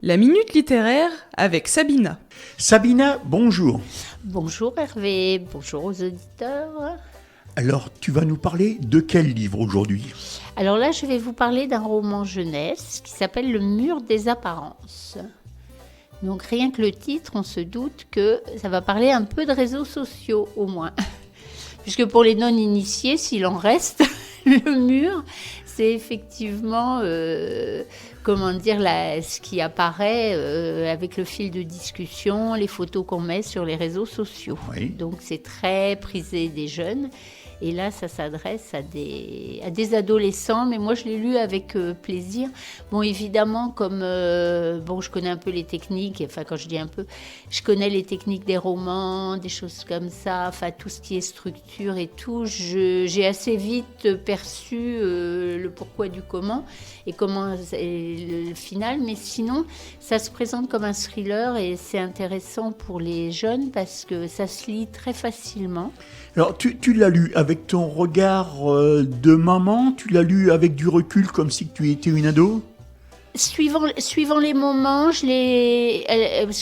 La Minute Littéraire avec Sabina. Sabina, bonjour. Bonjour Hervé, bonjour aux auditeurs. Alors, tu vas nous parler de quel livre aujourd'hui ? Alors là, je vais vous parler d'un roman jeunesse qui s'appelle Le mur des apparences. Donc rien que le titre, on se doute que ça va parler un peu de réseaux sociaux au moins. Puisque pour les non-initiés, s'il en reste, le mur, c'est effectivement ce qui apparaît avec le fil de discussion, les photos qu'on met sur les réseaux sociaux. Oui. Donc c'est très prisé des jeunes. Et là, ça s'adresse à des adolescents, mais moi, je l'ai lu avec plaisir. Bon, évidemment, je connais un peu les techniques, enfin, quand je dis un peu, je connais les techniques des romans, des choses comme ça, enfin, tout ce qui est structure et tout. J'ai assez vite perçu le pourquoi du comment et comment le final, mais sinon, ça se présente comme un thriller et c'est intéressant pour les jeunes parce que ça se lit très facilement. Alors, tu l'as lu avec ton regard de maman ? Tu l'as lu avec du recul, comme si tu étais une ado ? Suivant les moments, parce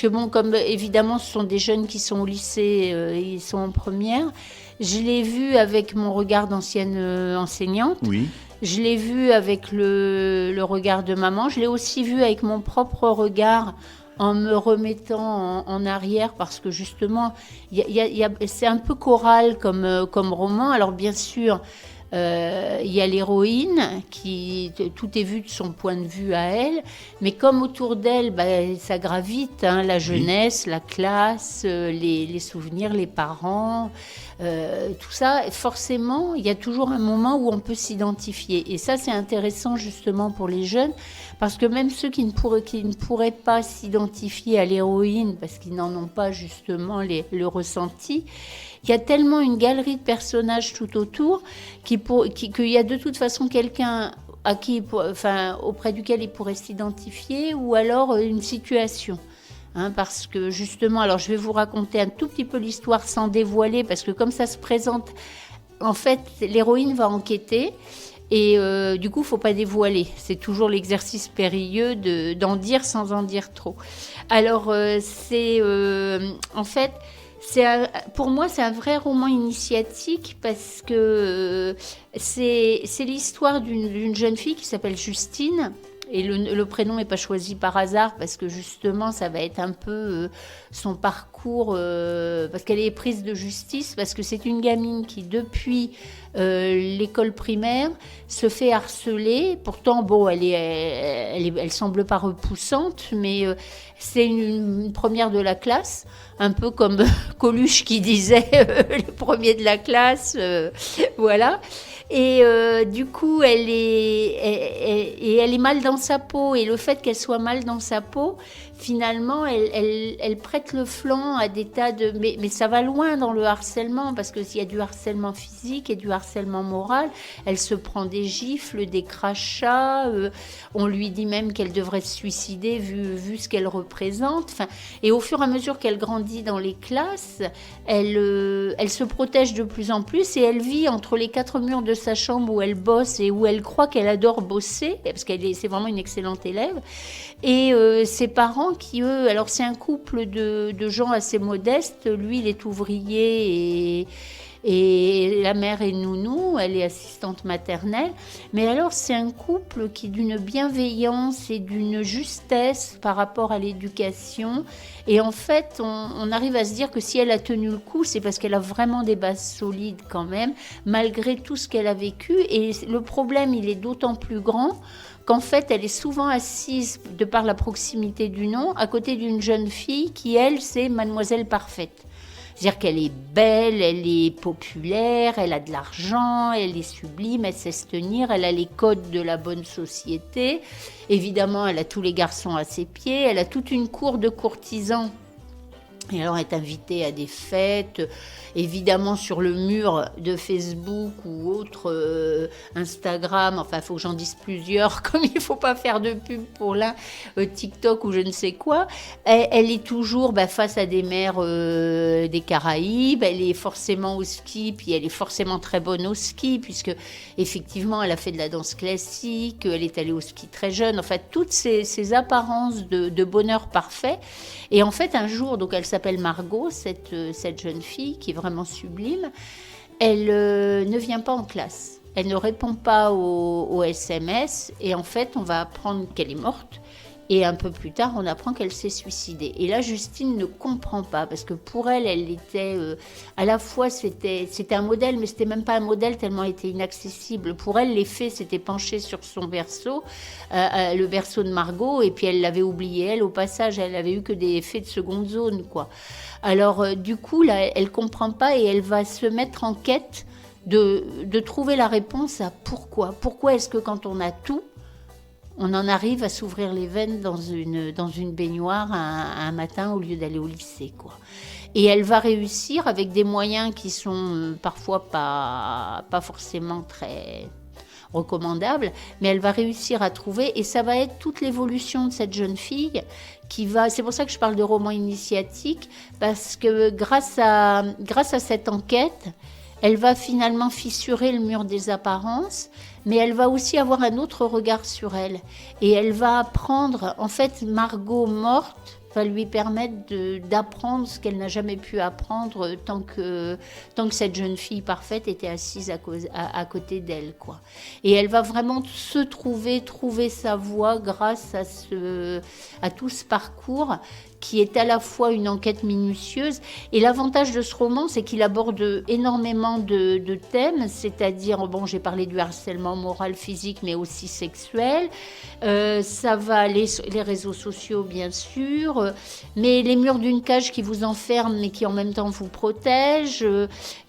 que bon, comme évidemment ce sont des jeunes qui sont au lycée, ils sont en première, je l'ai vu avec mon regard d'ancienne enseignante. Oui. Je l'ai vu avec le regard de maman. Je l'ai aussi vu avec mon propre regard en me remettant en arrière parce que justement, c'est un peu choral comme roman. Alors bien sûr, il y a l'héroïne tout est vu de son point de vue à elle, mais comme autour d'elle, ça gravite, la jeunesse, la classe, les souvenirs, les parents, tout ça. Forcément, il y a toujours un moment où on peut s'identifier. Et ça, c'est intéressant justement pour les jeunes, parce que même ceux qui ne pourraient pas s'identifier à l'héroïne, parce qu'ils n'en ont pas justement le ressenti, il y a tellement une galerie de personnages tout autour qu'il y a de toute façon quelqu'un auprès duquel il pourrait s'identifier, ou alors une situation. Parce que justement, alors je vais vous raconter un tout petit peu l'histoire sans dévoiler, parce que comme ça se présente, en fait, l'héroïne va enquêter. Et du coup, il ne faut pas dévoiler. C'est toujours l'exercice périlleux d'en dire sans en dire trop. Alors, pour moi, c'est un vrai roman initiatique parce que c'est l'histoire d'une jeune fille qui s'appelle Justine. Et le prénom n'est pas choisi par hasard parce que justement, ça va être un peu son parcours, parce qu'elle est prise de justice, parce que c'est une gamine qui, depuis l'école primaire, se fait harceler. Pourtant, bon, elle semble pas repoussante, mais c'est une première de la classe, un peu comme Coluche qui disait les premiers de la classe, voilà. Et du coup, elle est mal dans sa peau. Et le fait qu'elle soit mal dans sa peau, finalement, elle prête le flanc à des tas de... Mais ça va loin dans le harcèlement, parce qu'il y a du harcèlement physique et du harcèlement moral. Elle se prend des gifles, des crachats. On lui dit même qu'elle devrait se suicider vu ce qu'elle représente. Enfin, et au fur et à mesure qu'elle grandit dans les classes, elle se protège de plus en plus et elle vit entre les quatre murs de sa chambre où elle bosse et où elle croit qu'elle adore bosser, parce c'est vraiment une excellente élève. Et ses parents qui, eux, alors c'est un couple de gens assez modestes. Lui, il est ouvrier et la mère est nounou, elle est assistante maternelle. Mais alors, c'est un couple qui, d'une bienveillance et d'une justesse par rapport à l'éducation. Et en fait, on arrive à se dire que si elle a tenu le coup, c'est parce qu'elle a vraiment des bases solides quand même, malgré tout ce qu'elle a vécu. Et le problème, il est d'autant plus grand qu'en fait, elle est souvent assise, de par la proximité du nom, à côté d'une jeune fille qui, elle, c'est Mademoiselle Parfaite. C'est-à-dire qu'elle est belle, elle est populaire, elle a de l'argent, elle est sublime, elle sait se tenir, elle a les codes de la bonne société. Évidemment, elle a tous les garçons à ses pieds, elle a toute une cour de courtisans Et alors, elle est invitée à des fêtes, évidemment sur le mur de Facebook ou autre, Instagram. Enfin, il faut que j'en dise plusieurs, comme il ne faut pas faire de pub pour l'un, TikTok ou je ne sais quoi. Elle est toujours face à des mers des Caraïbes. Elle est forcément au ski, puis elle est forcément très bonne au ski, puisque effectivement, elle a fait de la danse classique, elle est allée au ski très jeune. Enfin, toutes ces apparences de bonheur parfait. Et en fait, un jour, donc elle s'appelle Margot, cette jeune fille qui est vraiment sublime, elle ne vient pas en classe. Elle ne répond pas aux SMS et en fait, on va apprendre qu'elle est morte. Et un peu plus tard, on apprend qu'elle s'est suicidée. Et là, Justine ne comprend pas, parce que pour elle, elle était... à la fois, c'était un modèle, mais c'était même pas un modèle tellement elle était inaccessible. Pour elle, les fées s'étaient penchés sur son berceau, le berceau de Margot, et puis elle l'avait oublié, elle, au passage. Elle avait eu que des fées de seconde zone, quoi. Alors, du coup, là, elle comprend pas et elle va se mettre en quête de trouver la réponse à pourquoi. Pourquoi est-ce que quand on a tout, on en arrive à s'ouvrir les veines dans une baignoire un matin au lieu d'aller au lycée, quoi. Et elle va réussir avec des moyens qui sont parfois pas forcément très recommandables, mais elle va réussir à trouver, et ça va être toute l'évolution de cette jeune fille qui va... C'est pour ça que je parle de roman initiatique, parce que grâce à cette enquête, elle va finalement fissurer le mur des apparences, mais elle va aussi avoir un autre regard sur elle. Et elle va apprendre, en fait, Margot morte va lui permettre d'apprendre ce qu'elle n'a jamais pu apprendre tant que cette jeune fille parfaite était assise à côté d'elle, quoi. Et elle va vraiment se trouver sa voie grâce à tout ce parcours qui est à la fois une enquête minutieuse. Et l'avantage de ce roman, c'est qu'il aborde énormément de thèmes, c'est-à-dire, bon, j'ai parlé du harcèlement moral, physique, mais aussi sexuel. Ça va aller sur les réseaux sociaux, bien sûr, mais les murs d'une cage qui vous enferment, mais qui en même temps vous protègent.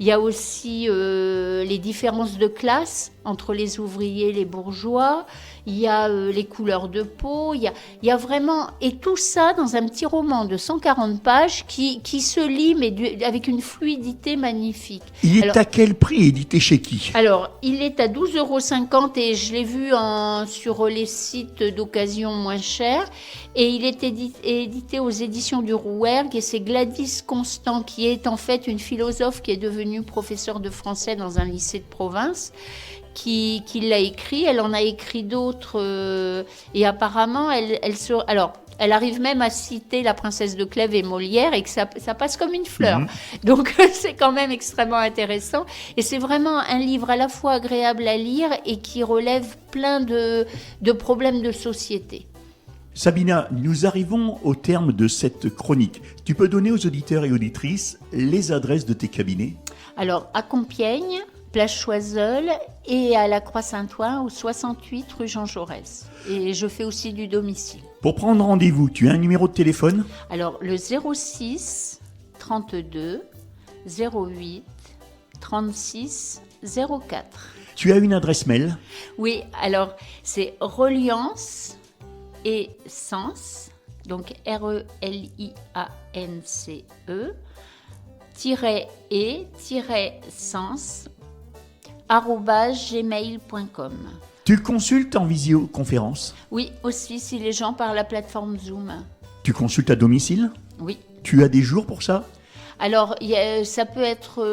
Il y a aussi les différences de classe entre les ouvriers et les bourgeois. Il y a les couleurs de peau, il y a vraiment... Et tout ça dans un petit roman de 140 pages qui se lit, mais avec une fluidité magnifique. Il est à quel prix, édité chez qui? Alors, il est à 12,50 € et je l'ai vu sur les sites d'occasion moins chers. Et il est édité aux éditions du Rouergue, et c'est Gladys Constant, qui est en fait une philosophe qui est devenue professeure de français dans un lycée de province, qui l'a écrit. Elle en a écrit d'autres et apparemment elle arrive même à citer La Princesse de Clèves et Molière, et que ça passe comme une fleur. Donc c'est quand même extrêmement intéressant, et c'est vraiment un livre à la fois agréable à lire et qui relève plein de problèmes de société. Sabina, nous arrivons au terme de cette chronique. Tu peux donner aux auditeurs et auditrices les adresses de tes cabinets? Alors, à Compiègne, place Choiseul, et à la Croix-Saint-Ouen, au 68 rue Jean Jaurès. Et je fais aussi du domicile. Pour prendre rendez-vous, tu as un numéro de téléphone? Alors, le 06 32 08 36 04. Tu as une adresse mail? Oui, alors, c'est reliance et sens, donc RELIANCE, -sens, @gmail.com. Tu consultes en visioconférence? Oui, aussi si les gens par la plateforme Zoom. Tu consultes à domicile? Oui. Tu as des jours pour ça? Alors, ça peut être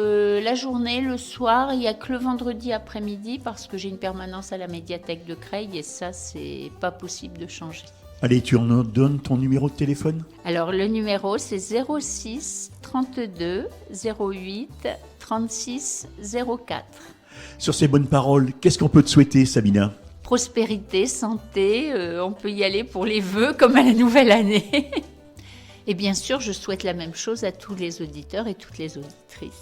la journée, le soir. Il n'y a que le vendredi après-midi parce que j'ai une permanence à la médiathèque de Creil, et ça, c'est pas possible de changer. Allez, tu en donnes ton numéro de téléphone? Alors, le numéro, c'est 06 32 08 36 04. Sur ces bonnes paroles, qu'est-ce qu'on peut te souhaiter, Sabina? Prospérité, santé, on peut y aller pour les vœux comme à la nouvelle année. Et bien sûr, je souhaite la même chose à tous les auditeurs et toutes les auditrices.